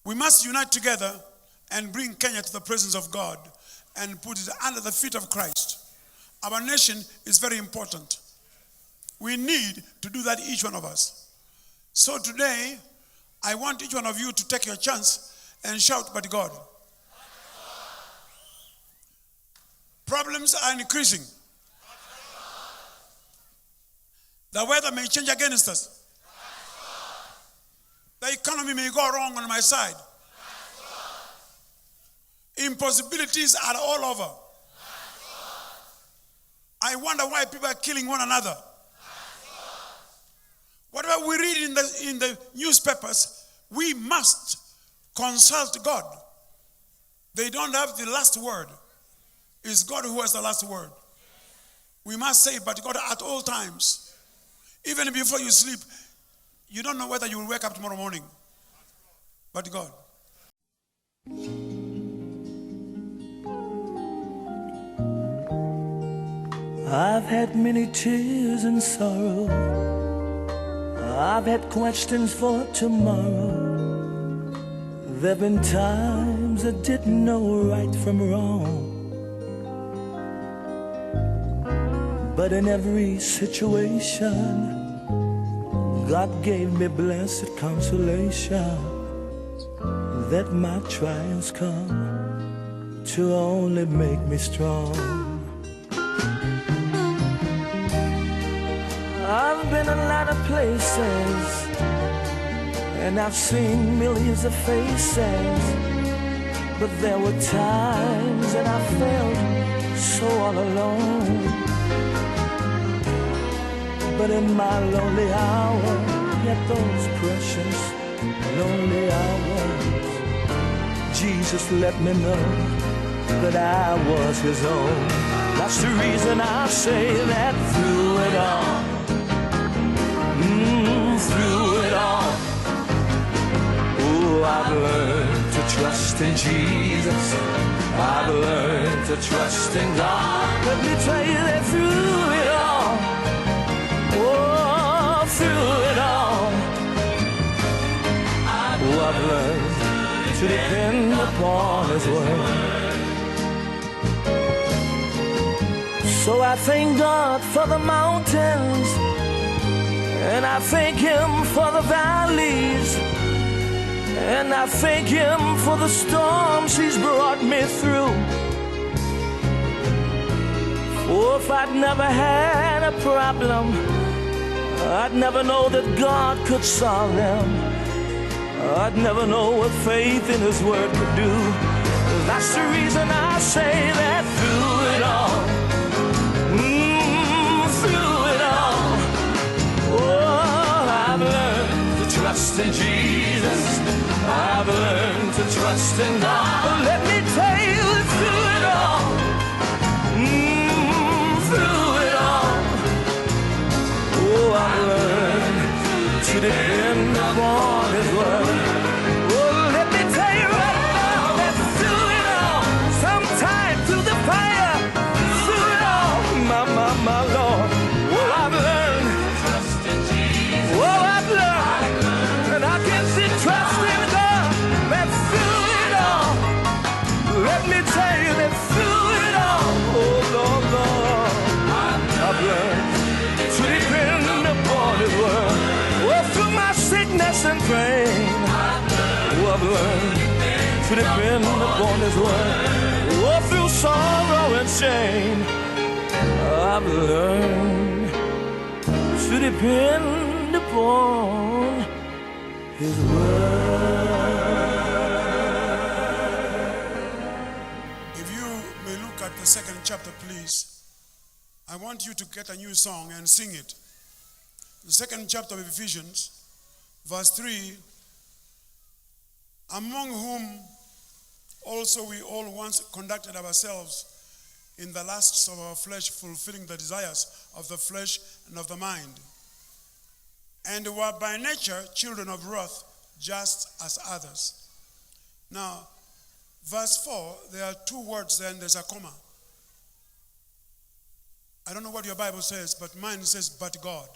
We must unite together and bring Kenya to the presence of God and put it under the feet of Christ. Our nation is very important. We need to do that, each one of us. So today, I want each one of you to take your chance and shout, but God. Problems are increasing. The weather may change against us. The economy may go wrong on my side. Impossibilities are all over. I wonder why people are killing one another. Whatever we read in the newspapers, we must consult God. They don't have the last word. It's God who has the last word. We must say, but God at all times. Even before you sleep, you don't know whether you will wake up tomorrow morning. But God. I've had many tears and sorrow. I've had questions for tomorrow. There've been times I didn't know right from wrong. But in every situation, God gave me blessed consolation that my trials come to only make me strong. I've been a lot of places, and I've seen millions of faces, but there were times that I felt so all alone. But in my lonely hour, yet those precious lonely hours, Jesus let me know that I was his own. That's the reason I say that through it all, through it all, oh, I've learned to trust in Jesus. I've learned to trust in God. Let me tell you that through it all, oh, through it all, oh, I've learned to depend upon his word. So I thank God for the mountains, and I thank him for the valleys, and I thank him for the storms he's brought me through. Oh, if I'd never had a problem, I'd never know that God could solve them. I'd never know what faith in his word could do. That's the reason I say that through it all, through it all, oh, I've learned to trust in Jesus. I've learned to trust in God. But let me tell you through it all, through it all, oh, I've learned to depend upon his word. Oh, let me tell you right now that through it all, sometime through the fire, through it all, my Lord, oh, I've learned to trust in Jesus. Oh, I've learned, and I can see trust in God, that through it all, let me tell you that through it all, oh, Lord, I've learned to depend upon his word. Oh, through my sickness and pain, oh, I've learned to depend upon his word. Oh, through sorrow and shame, I've learned to depend upon his word. If you may look at the second chapter, please. I want you to get a new song and sing it. The second chapter of Ephesians, verse 3, among whom also we all once conducted ourselves in the lusts of our flesh, fulfilling the desires of the flesh and of the mind, and were by nature children of wrath, just as others. Now, verse 4, there are two words there and there's a comma. I don't know what your Bible says, but mine says, but God.